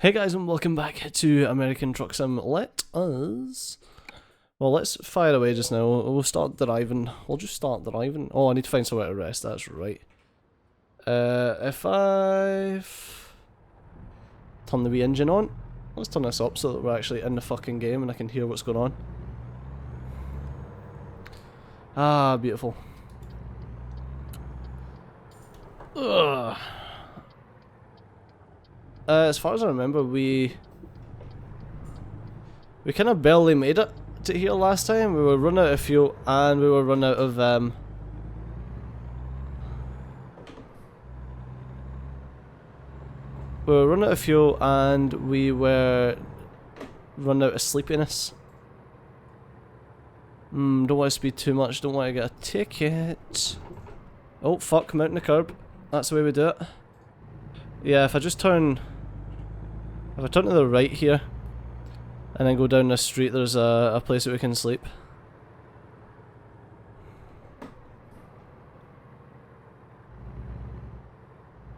Hey guys, and welcome back to American Truck Sim. Let's fire away just now. We'll start driving. We'll just start driving. Oh, I need to find somewhere to rest, that's right. If I turn the wee engine on, let's turn this up so that we're actually in the fucking game and I can hear what's going on. Ah, beautiful. Ugh. As far as I remember, we kind of barely made it to here last time. We were running out of fuel and we were running out of we were running out of fuel and we were running out of sleepiness. Don't want to speed too much, don't want to get a ticket. Oh fuck, mounting the curb. That's the way we do it. Yeah, if I turn to the right here and then go down this street, there's a place that we can sleep.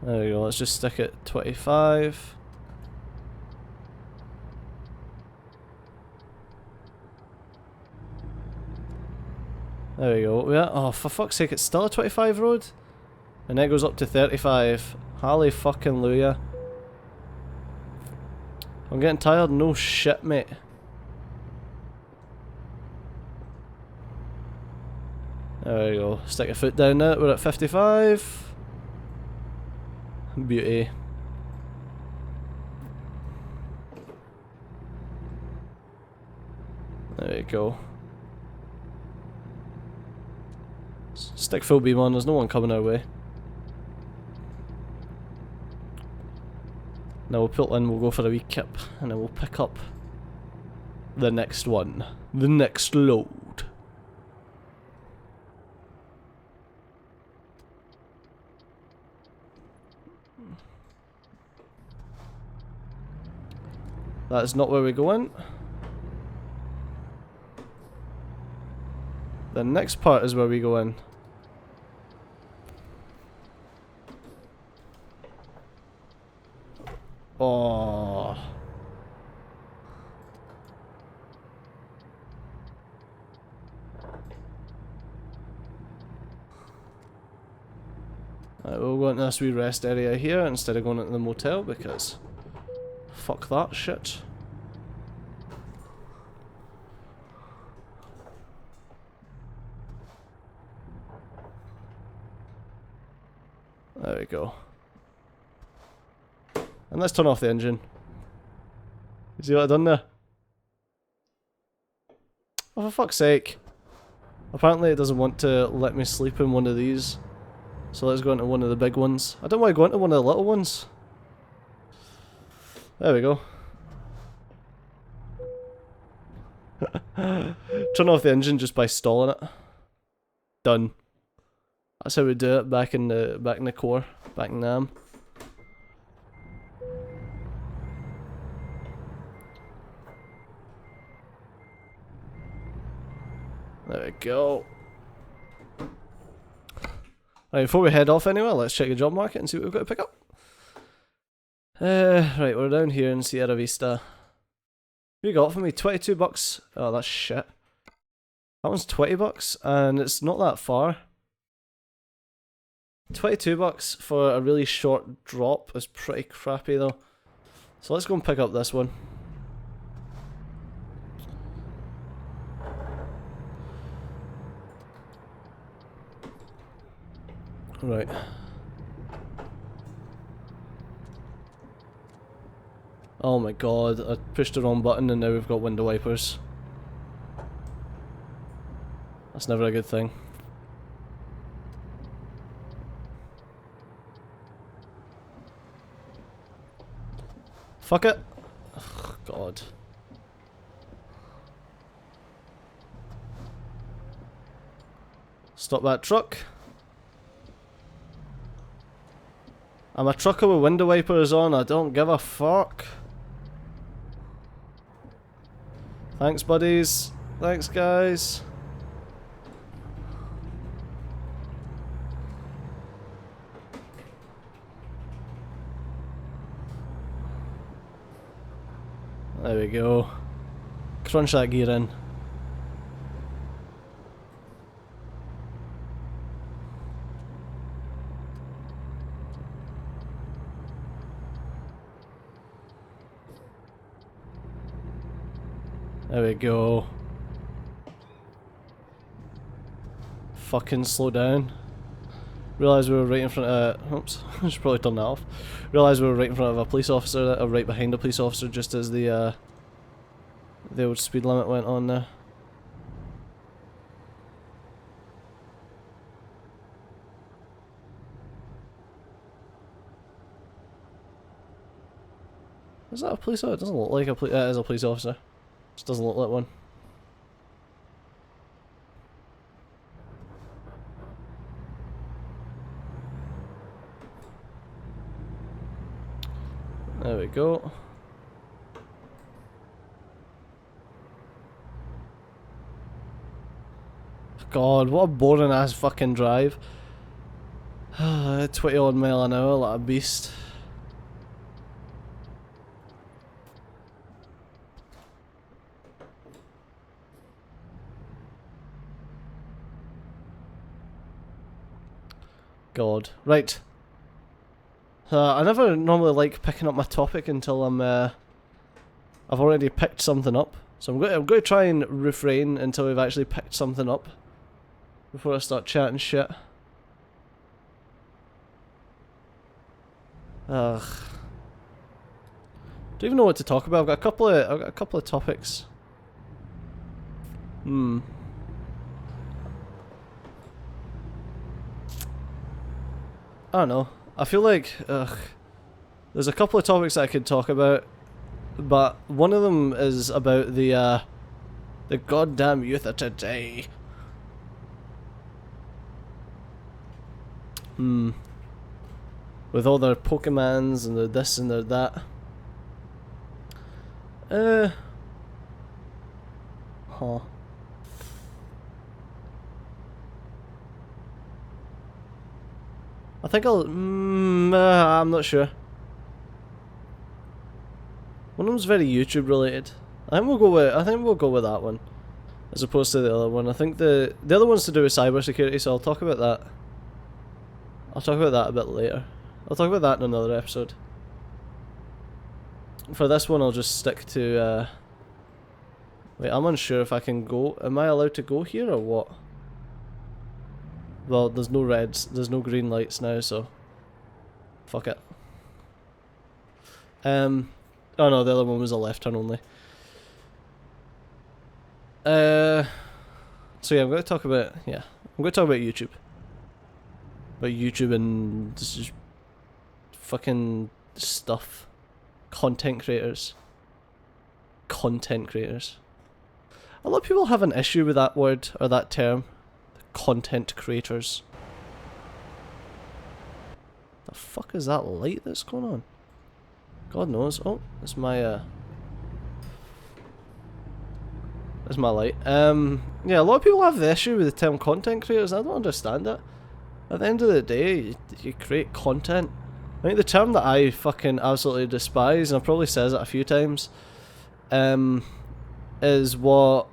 There we go, let's just stick at 25. There we go. Yeah. Oh, for fuck's sake, it's still a 25 road? And then it goes up to 35. Hallelujah fucking Luya. I'm getting tired. No shit, mate. There we go. Stick a foot down now. We're at 55. Beauty. There we go. Stick full beam on. There's no one coming our way. Now we'll pull in, we'll go for a wee kip, and then we'll pick up the next one. The next load. That is not where we're going. The next part is where we go in. Oh. Right, we'll go into this wee rest area here instead of going into the motel because fuck that shit. There we go. And let's turn off the engine. You see what I've done there? Oh, for fuck's sake. Apparently it doesn't want to let me sleep in one of these. So let's go into one of the big ones. I don't want to go into one of the little ones. There we go. Turn off the engine just by stalling it. Done. That's how we do it back in the core, back in NAM. There we go. Right, before we head off anyway, let's check the job market and see what we've got to pick up. Right, we're down here in Sierra Vista. What you got for me? 22 bucks. Oh, that's shit. That one's 20 bucks, and it's not that far. 22 bucks for a really short drop is pretty crappy though. So let's go and pick up this one. Right. Oh my god, I pushed the wrong button and now we've got window wipers. That's never a good thing. Fuck it. Oh, god. Stop that truck. I'm a trucker with window wipers on, I don't give a fuck. Thanks buddies. Thanks guys. There we go. Crunch that gear in. There we go. Fucking slow down. Realised we were right in front of... oops, I should probably turn that off. Realised we were right in front of a police officer, or right behind a police officer, just as the old speed limit went on there. Is that a police officer? It doesn't look like a police... it is a police officer. Just doesn't look like one. There we go. God, what a boring ass fucking drive. 20 odd mile an hour like a beast. God. Right. I never normally like picking up my topic until I've already picked something up. So I'm going to try and refrain until we've actually picked something up before I start chatting shit. Ugh. Don't even know what to talk about. I've got a couple of topics. I don't know. I feel like, there's a couple of topics that I could talk about, but one of them is about the goddamn youth of today. With all their Pokemons and their this and their that. Huh. I think I'm not sure. One of them's very YouTube related. I think we'll go with that one, as opposed to the other one. I think the other one's to do with cybersecurity, so I'll talk about that. I'll talk about that a bit later. I'll talk about that in another episode. For this one, I'll just stick to. Wait, I'm unsure if I can go. Am I allowed to go here or what? Well, there's no reds, there's no green lights now, so fuck it. Oh no, the other one was a left turn only. So yeah, I'm going to talk about YouTube. About YouTube and just fucking stuff. Content creators. Content creators. A lot of people have an issue with that word or that term. Content creators. The fuck is that light that's going on? God knows. Oh, it's my that's my light. Yeah, a lot of people have the issue with the term content creators. I don't understand it. At the end of the day, you create content. I think the term that I fucking absolutely despise, and I've probably said it a few times, is what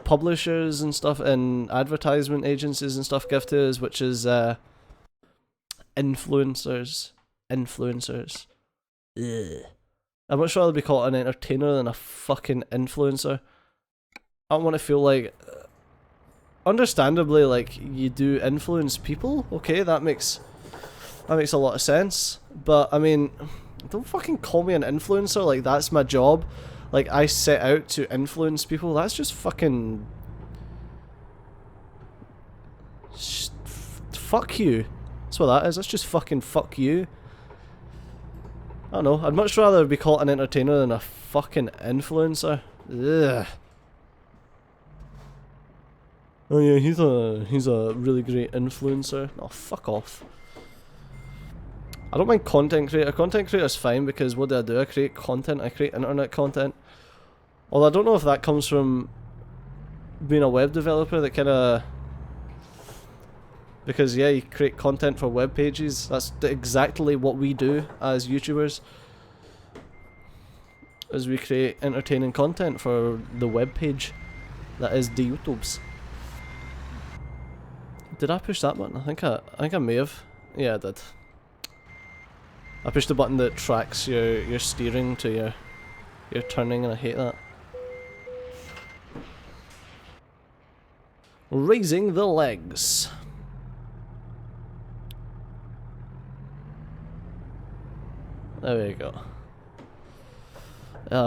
publishers and stuff and advertisement agencies and stuff give to us, which is influencers. Ugh. I'd much rather be called an entertainer than a fucking influencer. I don't want to feel like, understandably, like, you do influence people. Okay, that makes a lot of sense. But I mean, don't fucking call me an influencer. Like, that's my job. Like, I set out to influence people. That's just fucking... fuck you. That's what that is. That's just fucking fuck you. I don't know. I'd much rather be called an entertainer than a fucking influencer. Ugh. Oh yeah, he's a really great influencer. Oh, fuck off. I don't mind content creator. Content creator's fine because what do? I create content. I create internet content. Although I don't know if that comes from being a web developer that kind of... Because yeah, you create content for web pages. That's exactly what we do as YouTubers. as we create entertaining content for the web page that is the YouTubes. Did I push that button? I think I may have. Yeah, I did. I pushed the button that tracks your steering to your turning, and I hate that. Raising the legs. There we go.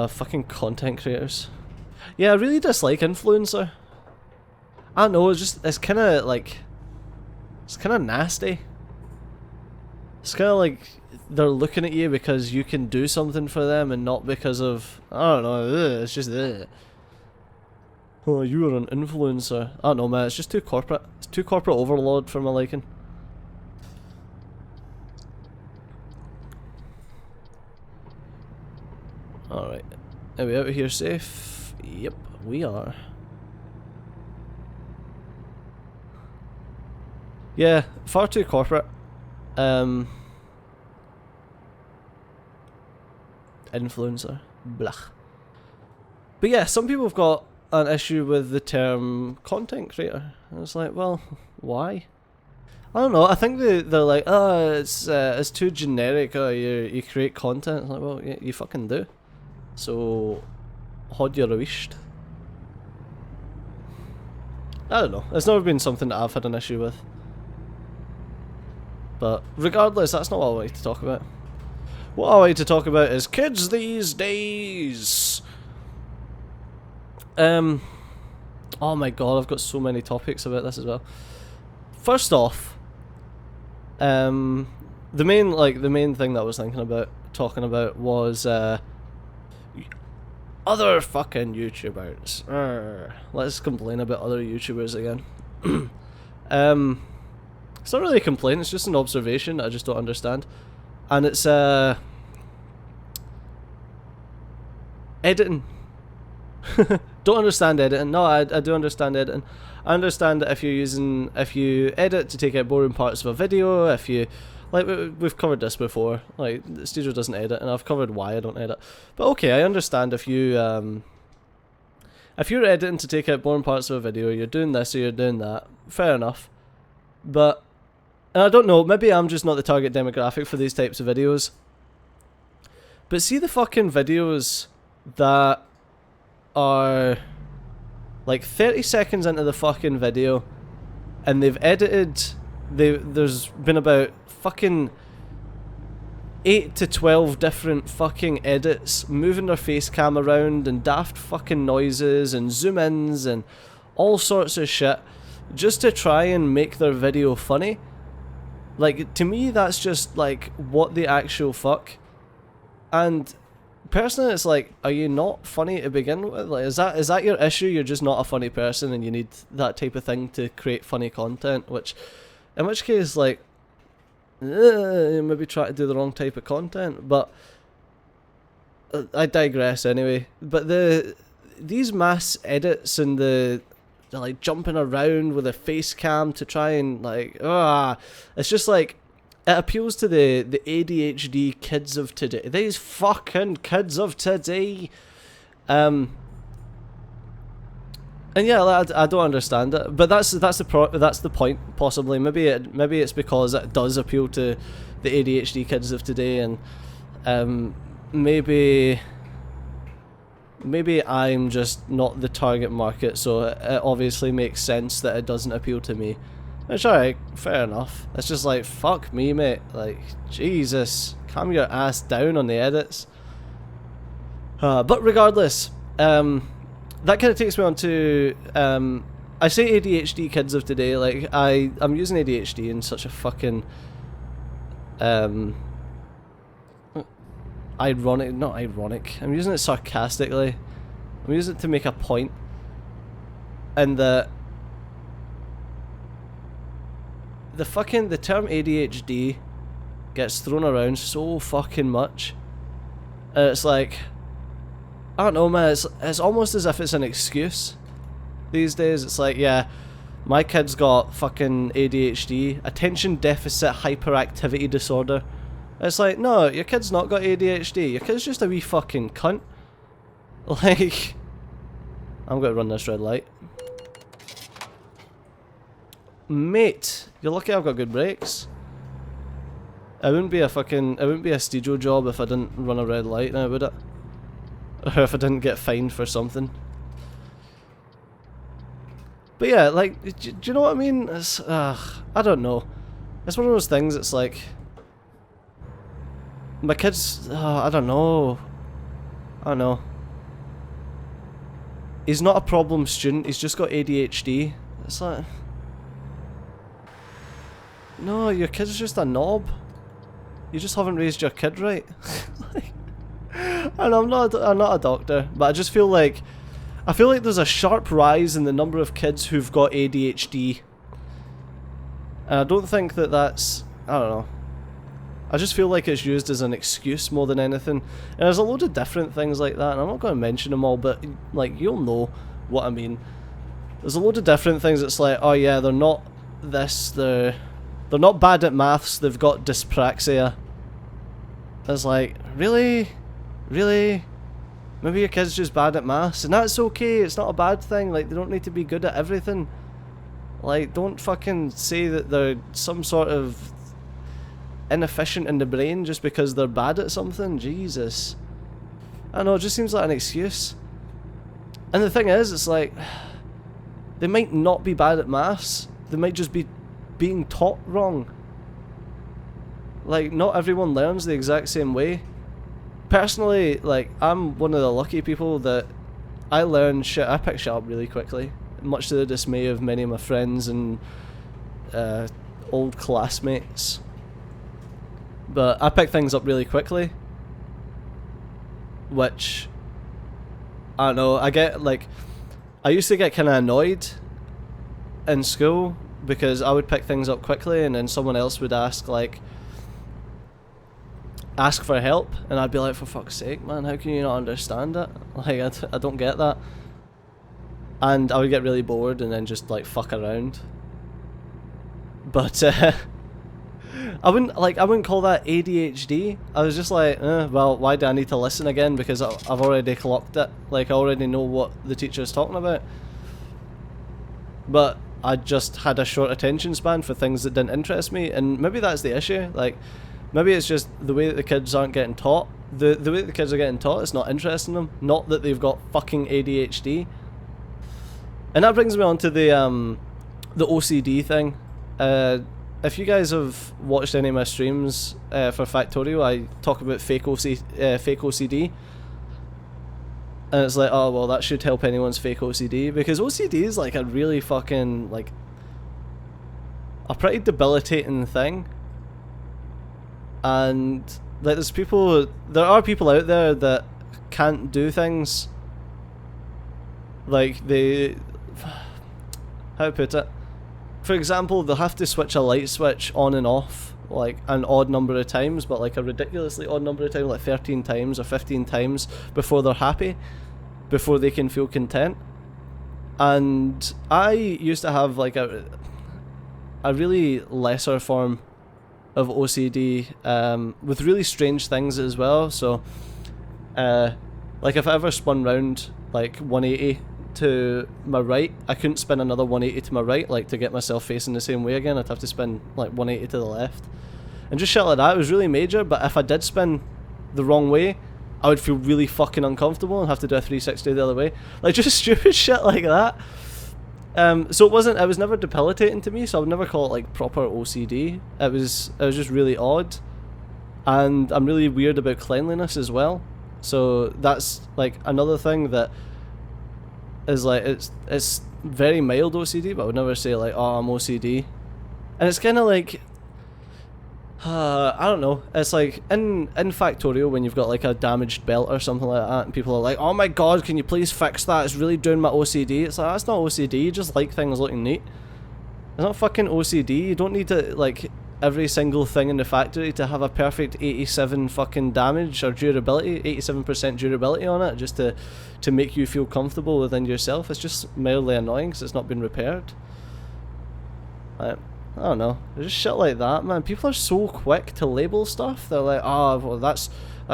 Fucking content creators. Yeah, I really dislike influencer. I don't know, it's kinda like, it's kinda nasty. It's kinda like they're looking at you because you can do something for them and not because of, I don't know, it's just oh, you are an influencer. I don't know, man, it's just too corporate. It's too corporate overload for my liking. Alright, are we out of here safe? Yep, we are. Yeah, far too corporate. Influencer. Blah. But yeah, some people have got an issue with the term content creator. And it's like, well, why? I don't know, I think they're like, oh, it's too generic, oh, you create content. It's like, well, yeah, you fucking do. So, hod you're wished. I don't know, it's never been something that I've had an issue with. But regardless, that's not what I wanted to talk about. What I wanted to talk about is kids these days. Oh my god, I've got so many topics about this as well. First off, the main thing that I was thinking about talking about was other fucking YouTubers. Let's complain about other YouTubers again. It's not really a complaint, it's just an observation that I just don't understand. And it's editing. Don't understand editing. No, I do understand editing. I understand that if you edit to take out boring parts of a video, if you, like, we've covered this before, like, the studio doesn't edit, and I've covered why I don't edit. But okay, I understand if you're editing to take out boring parts of a video, you're doing this or you're doing that, fair enough. But, and I don't know, maybe I'm just not the target demographic for these types of videos. But see the fucking videos that are like 30 seconds into the fucking video and they've edited, there's been about fucking 8 to 12 different fucking edits, moving their face cam around and daft fucking noises and zoom ins and all sorts of shit just to try and make their video funny. Like, to me that's just like, what the actual fuck? And personally, it's like, are you not funny to begin with? Like, is that your issue? You're just not a funny person, and you need that type of thing to create funny content. In which case, like, maybe try to do the wrong type of content. But I digress anyway. But these mass edits and they're like jumping around with a face cam to try and like, it's just like, it appeals to the ADHD kids of today. These fucking kids of today. And yeah, I don't understand it. But that's the point. Possibly, maybe it's because it does appeal to the ADHD kids of today, and maybe I'm just not the target market. So it obviously makes sense that it doesn't appeal to me. It's alright, fair enough. It's just like, fuck me, mate. Like, Jesus, calm your ass down on the edits. But regardless, that kind of takes me on to, I say ADHD kids of today, like, I'm using ADHD in such a fucking, not ironic, I'm using it sarcastically. I'm using it to make a point. And the term ADHD gets thrown around so fucking much. It's like, I don't know, man, it's almost as if it's an excuse these days. It's like, yeah, my kid's got fucking ADHD, attention deficit hyperactivity disorder. It's like, no, your kid's not got ADHD, your kid's just a wee fucking cunt. Like, I'm going to run this red light. Mate, you're lucky I've got good brakes. It wouldn't be a Steejo job if I didn't run a red light now, would it? Or if I didn't get fined for something. But yeah, like, do you know what I mean? It's, I don't know. It's one of those things, it's like... My kid's... I don't know. I don't know. He's not a problem student, he's just got ADHD. It's like... No, your kid's just a knob. You just haven't raised your kid right. Like, and I'm not a doctor, but I just feel like... I feel like there's a sharp rise in the number of kids who've got ADHD. And I don't think that that's... I don't know. I just feel like it's used as an excuse more than anything. And there's a load of different things like that, and I'm not going to mention them all, but like, you'll know what I mean. There's a load of different things that's like, oh yeah, they're not this, they're not bad at maths, they've got dyspraxia. It's like, really? Really? Maybe your kid's just bad at maths, and that's okay, it's not a bad thing, like, they don't need to be good at everything. Like, don't fucking say that they're some sort of inefficient in the brain just because they're bad at something. Jesus. I don't know, it just seems like an excuse. And the thing is, it's like, they might not be bad at maths, they might just be being taught wrong. Like, not everyone learns the exact same way. Personally, like, I'm one of the lucky people that I pick shit up really quickly, much to the dismay of many of my friends and old classmates. But I pick things up really quickly, which, I don't know, I used to get kind of annoyed in school because I would pick things up quickly and then someone else would ask for help, and I'd be like, for fuck's sake, man, how can you not understand it? Like, I don't get that. And I would get really bored and then just, like, fuck around. But, I wouldn't call that ADHD. I was just like, well, why do I need to listen again? Because I've already clocked it. Like, I already know what the teacher's talking about. But I just had a short attention span for things that didn't interest me, and maybe that's the issue. Like, maybe it's just the way that the kids aren't getting taught. The way that the kids are getting taught is not interesting them. Not that they've got fucking ADHD. And that brings me on to the OCD thing. If you guys have watched any of my streams for Factorio, I talk about fake OCD. And it's like, oh, well, that should help anyone's fake OCD. Because OCD is like a really fucking, like, a pretty debilitating thing. And like, there are people out there that can't do things. Like, how to put it? For example, they'll have to switch a light switch on and off like an odd number of times, but like a ridiculously odd number of times, like 13 times or 15 times before they're happy, before they can feel content. And I used to have like a really lesser form of OCD with really strange things as well. So like, if I ever spun round like 180 to my right, I couldn't spin another 180 to my right, like, to get myself facing the same way again. I'd have to spin like 180 to the left, and just shit like that. It was really major. But if I did spin the wrong way, I would feel really fucking uncomfortable and have to do a 360 the other way, like, just stupid shit like that. So it was never debilitating to me, so I would never call it like proper OCD. It was just really odd, and I'm really weird about cleanliness as well. So that's like another thing that is like, it's very mild OCD, but I would never say like, oh, I'm OCD. And it's kind of like, I don't know, it's like in Factorio when you've got like a damaged belt or something like that, and people are like, oh my god, can you please fix that, it's really doing my OCD. It's like, that's not OCD, you just like things looking neat. It's not fucking OCD. You don't need to like every single thing in the factory to have a perfect 87 fucking damage or durability, 87% durability on it, just to make you feel comfortable within yourself. It's just mildly annoying because it's not been repaired. I don't know. There's just shit like that, man. People are so quick to label stuff. They're like, oh, well, that's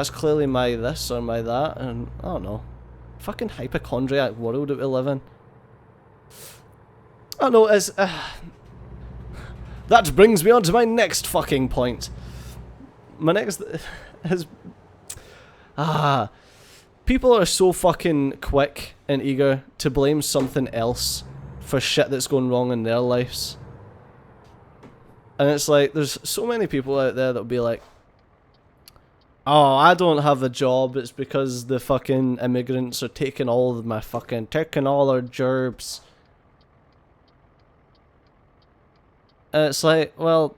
clearly my this or my that, and I don't know. Fucking hypochondriac world that we live in. I don't know, it's... that brings me on to my next fucking point. My next is... people are so fucking quick and eager to blame something else for shit that's going wrong in their lives. And it's like, there's so many people out there that'll be like, oh, I don't have a job, it's because the fucking immigrants are taking all our jobs. And it's like, well,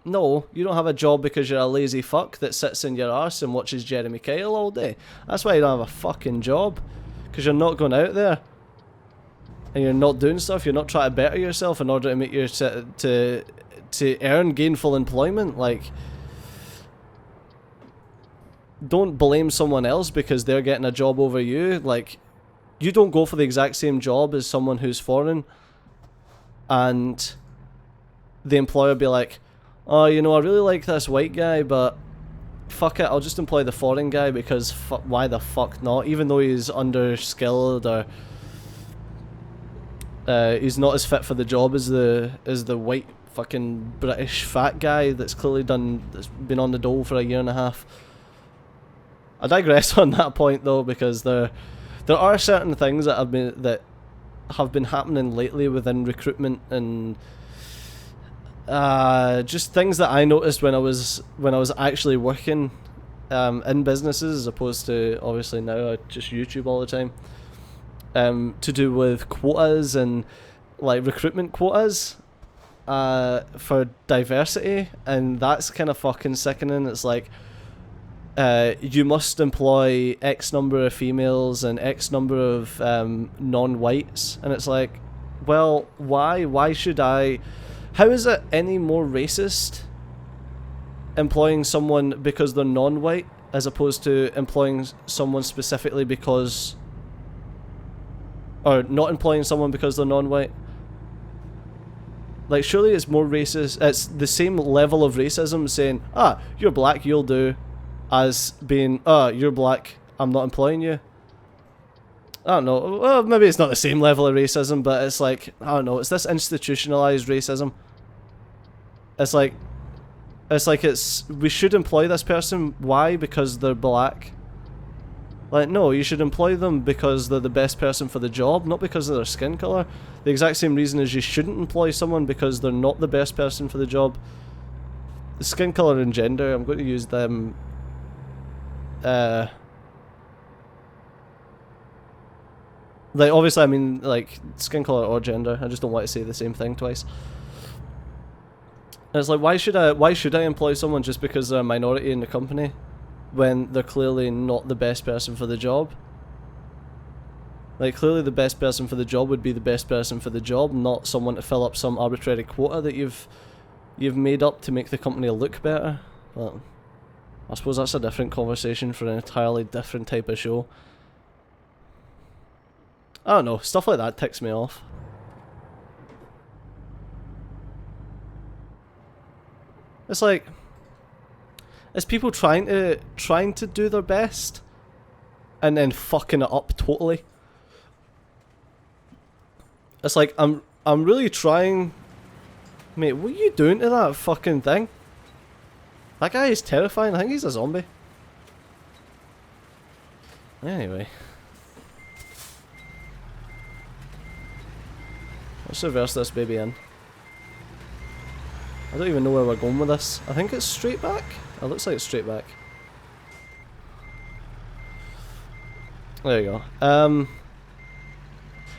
no, you don't have a job because you're a lazy fuck that sits in your arse and watches Jeremy Kyle all day. That's why you don't have a fucking job. Because you're not going out there. And you're not doing stuff, you're not trying to better yourself in order to make your to earn gainful employment. Like, don't blame someone else because they're getting a job over you. Like, you don't go for the exact same job as someone who's foreign, and the employer be like, oh, you know, I really like this white guy, but fuck it, I'll just employ the foreign guy because why the fuck not? Even though he's underskilled or he's not as fit for the job as the white fucking British fat guy that's been on the dole for a year and a half. I digress on that point though, because there are certain things that have been happening lately within recruitment and just things that I noticed when I was actually working in businesses, as opposed to obviously now I just YouTube all the time. To do with quotas and like recruitment quotas for diversity, and that's kind of fucking sickening. It's like you must employ X number of females and X number of non-whites, and it's like, well, why? Why should I? How is it any more racist employing someone because they're non-white as opposed to employing someone specifically because... or not employing someone because they're non-white? Like, surely it's more racist, it's the same level of racism saying, ah, you're black, you'll do, as being, ah, you're black, I'm not employing you. I don't know, well, maybe it's not the same level of racism, but it's like, I don't know, it's this institutionalized racism. It's like we should employ this person, why? Because they're black. Like, no, you should employ them because they're the best person for the job, not because of their skin colour. The exact same reason as you shouldn't employ someone because they're not the best person for the job. The skin colour and gender, I'm going to use them... like, obviously, I mean, like, skin colour or gender. I just don't want to say the same thing twice. And it's like, why should I employ someone just because they're a minority in the company when they're clearly not the best person for the job? Like, clearly the best person for the job would be the best person for the job, not someone to fill up some arbitrary quota that you've made up to make the company look better. But I suppose that's a different conversation for an entirely different type of show. I don't know, stuff like that ticks me off. It's like, it's people trying to do their best and then fucking it up totally. It's like, I'm really trying. Mate, what are you doing to that fucking thing? That guy is terrifying. I think he's a zombie. Anyway. Let's reverse this baby in. I don't even know where we're going with this. I think it's straight back. It looks like it's straight back. There you go.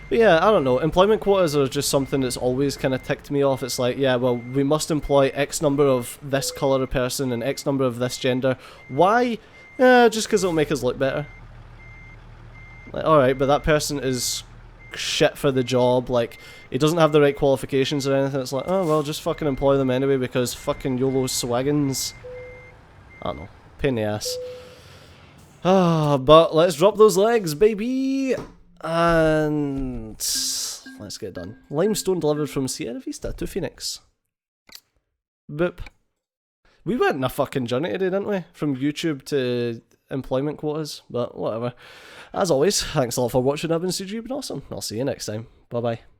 But yeah, I don't know. Employment quotas are just something that's always kind of ticked me off. It's like, yeah, well, we must employ X number of this colour of person and X number of this gender. Why? Just because it'll make us look better. Like, alright, but that person is shit for the job. Like, he doesn't have the right qualifications or anything. It's like, oh, well, just fucking employ them anyway because fucking YOLO swaggins. I don't know. Pain in the ass. But let's drop those legs, baby! And let's get it done. Limestone delivered from Sierra Vista to Phoenix. Boop. We went on a fucking journey today, didn't we? From YouTube to employment quotas, but whatever. As always, thanks a lot for watching. I've been CG, been awesome. I'll see you next time. Bye bye.